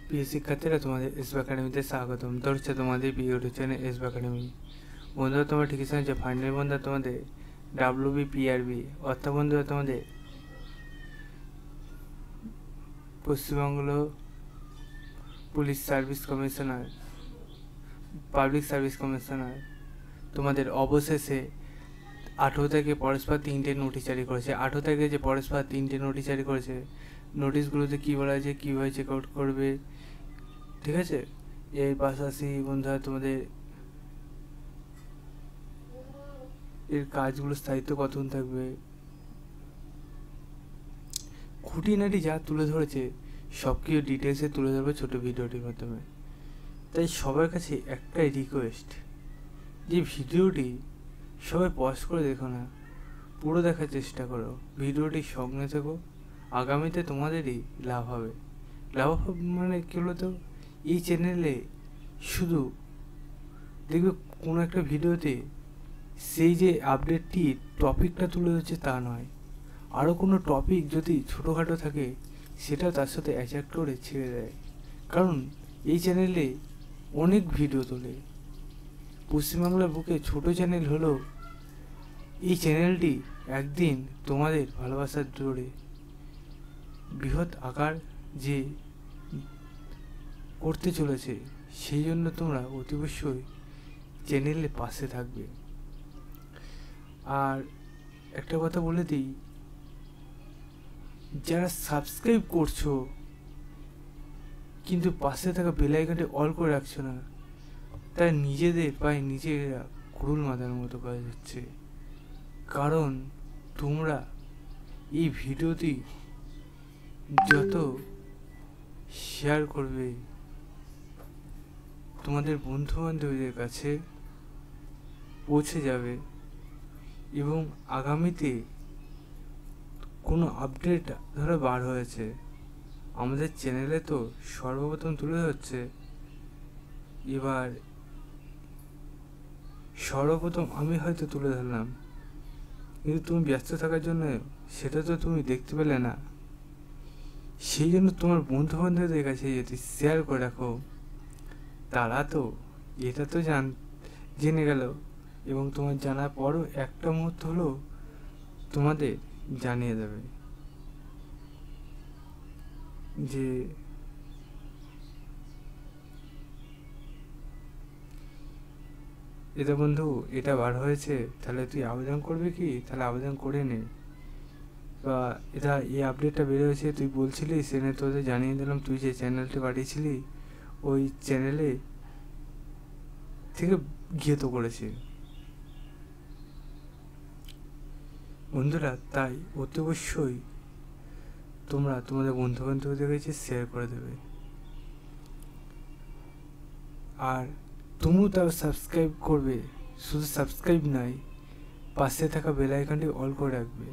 প্রিয় শিক্ষার্থীরা, তোমাদের এসবি একাডেমিতে স্বাগতম। ধরছে তোমাদের ইউটিউব চ্যানেল এসবি একাডেমি। বন্ধুরা, তোমরা ঠিকই শুনেছো, ফাইনাল বন্ধুরা তোমাদের WBPRB অর্থাৎ বন্ধুরা তোমাদের Paschimbanga police service commissioner, public service commissioner তোমাদের অবশেষে 18 তারিখে পরস্পর 3টে নোটিশ জারি করেছে। 18 তারিখে যে পরস্পর 3টে নোটিশ জারি করেছে, নোটিশগুলোতে কী বলা আছে, কীভাবে চেক আউট করবে, ঠিক আছে। এর পাশাপাশি বন্ধুরা তোমাদের এর কাজগুলো স্থায়িত্ব কতক্ষণ থাকবে, খুঁটিনাটি যা তুলে ধরেছে সব কিছু ডিটেলসে তুলে ধরবে ছোটো ভিডিওটির মাধ্যমে। তাই সবার কাছে একটাই রিকোয়েস্ট, যে ভিডিওটি সবাই পজ করে দেখো না, পুরো দেখার চেষ্টা করো, ভিডিওটি সঙ্গে থেকো। আগামীতে তোমাদেরই লাভ হবে। লাভ মানে কী বলো তো, এই চ্যানেলে শুধু দেখবে কোনো একটা ভিডিওতে সেই যে আপডেটটি টপিকটা তুলে ধরছে তা নয়, আরও কোনো টপিক যদি ছোটোখাটো থাকে সেটা তার সাথে অ্যাটাচ করে ছেড়ে দেয়। কারণ এই চ্যানেলে অনেক ভিডিও তোলে। পশ্চিমবাংলার বুকে ছোটো চ্যানেল হলেও এই চ্যানেলটি একদিন তোমাদের ভালোবাসার জোরে বৃহৎ আকার যে করতে চলেছে, সেই জন্য তোমরা অতি অবশ্যই চ্যানেলের পাশে থাকবে। আর একটা কথা বলে দিই, যারা সাবস্ক্রাইব করছো কিন্তু পাশে থাকা বেল আইকনটি অল করে রাখছো না, তারা নিজেদের পায়ে নিজেরা কুড়ুল মাথার মতো কাজ হচ্ছে। কারণ তোমরা এই ভিডিওটি যত শেয়ার করবে তোমাদের বন্ধু বান্ধবীদের কাছে পৌঁছে যাবে, এবং আগামীতে কোনো আপডেট ধরো বার হয়েছে আমাদের চ্যানেলে, তো সর্বপ্রথম তুলে ধরছে। এবার সর্বপ্রথম আমি হয়তো তুলে ধরলাম, কিন্তু তুমি ব্যস্ত থাকার জন্য সেটা তো তুমি দেখতে পেলে না। সেই জন্য তোমার বন্ধু বান্ধবদের কাছে যদি শেয়ার করে রাখো, তারা তো এটা তো জেনে গেল, এবং তোমার জানার পরও একটা মুহূর্ত হলেও তোমাদের জানিয়ে দেবে যে এটা বন্ধু এটা বার হয়েছে, তাহলে তুই আবেদন করবি কি, তাহলে আবেদন করে নে। বা এটা এই আপডেটটা বেরোয়েছে, তুই বলছিলি সেনে তোদের জানিয়ে দিলাম, তুই যে চ্যানেলটি পাঠিয়েছিলি ওই চ্যানেলে থেকে গিয়ে তো করেছে। বন্ধুরা, তাই অতি অবশ্যই তোমরা তোমাদের বন্ধু বান্ধবদের কাছে শেয়ার করে দেবে। আর তুমিও তাও সাবস্ক্রাইব করবে, শুধু সাবস্ক্রাইব নয়, পাশে থাকা বেল আইকনটি অল করে রাখবে,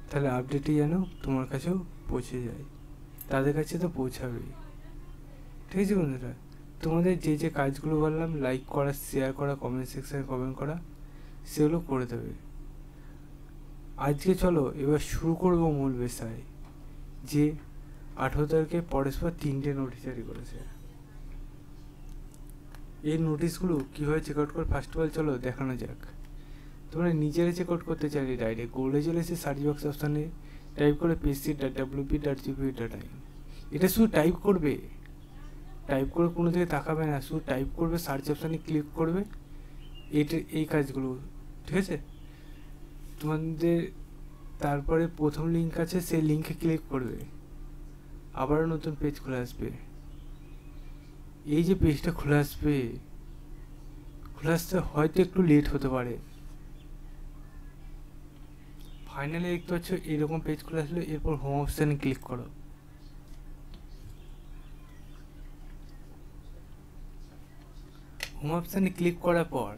তাহলে আপডেটটি যেন তোমার কাছেও পৌঁছে যায়। তাদের কাছে তো পৌঁছাবেই, ঠিক আছে বন্ধুরা। তোমাদের যে যে কাজগুলো বললাম, লাইক করা, শেয়ার করা, কমেন্ট সেকশানে কমেন্ট করা, সেগুলো করে দেবে। আজকে চলো এবার শুরু করবো মূল বিষয়, যে 18 তারিখে পরস্পর 3টে নোটিশ জারি করেছে। এই নোটিশগুলো কীভাবে চেক আউট করে ফার্স্ট অফ অল চলো দেখানো যাক। তোমরা নিজেরা চেক আউট করতে চাইলে ডাইরেক্ট গুগলে চলে এসে সার্চ বক্স অপশানে টাইপ করে pc.wp.gov.in, এটা শুধু টাইপ করবে, টাইপ করে কোনো দিকে তাকাবে না, শুধু টাইপ করবে, সার্চ অপশানে ক্লিক করবে, এই কাজগুলো, ঠিক আছে। তোমাদের তারপরে প্রথম লিঙ্ক আছে, সেই লিঙ্কে ক্লিক করবে, আবারও নতুন পেজ খুলে আসবে। এই যে পেজটা খুলে আসবে, খুলে আসতে হয়তো একটু লেট হতে পারে। ফাইনালি দেখতে পাচ্ছ এরকম পেজ খুলে আসলে, এরপর হোম অপশানে ক্লিক করো। হোম অপশানে ক্লিক করার পর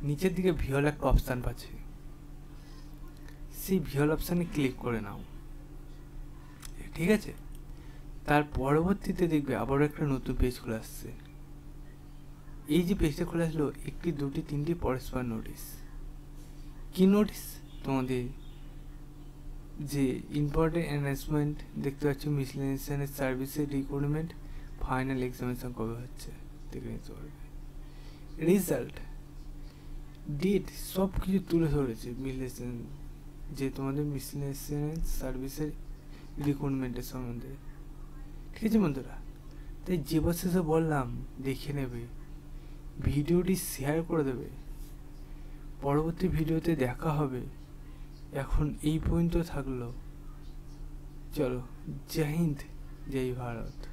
নিচের দিকে ভিওল একটা অপশান পাচ্ছে, সেই ভিওল অপশানে ক্লিক করে নাও, ঠিক আছে। তার পরবর্তীতে দেখবে আবারও একটা নতুন পেজ খুলে আসছে। এই যে পেজটা খুলে আসলো, 1, 2, 3 পরস্পর নোটিশ। কি নোটিশ? তোমাদের যে ইম্পর্টেন্ট অ্যানাউন্সমেন্ট দেখতে পাচ্ছ, মিসলেনিয়াস সার্ভিসের রিক্রুটমেন্ট ফাইনাল এক্সামিনেশন কবে হচ্ছে দেখে নিতে পারবে। রেজাল্ট, ডেট, সব কিছু তুলে ধরেছে মিসলেনিয়াস, যে তোমাদের মিসলেনিয়াস সার্ভিসের রিক্রুটমেন্টের সম্বন্ধে। ঠিক আছে বন্ধুরা, তাই যে শেষে বললাম দেখে নেবে, ভিডিওটি শেয়ার করে দেবে, পরবর্তী ভিডিওতে দেখা হবে। এখন এই পর্যন্ত থাকলো, চলো, জয় হিন্দ, জয় ভারত।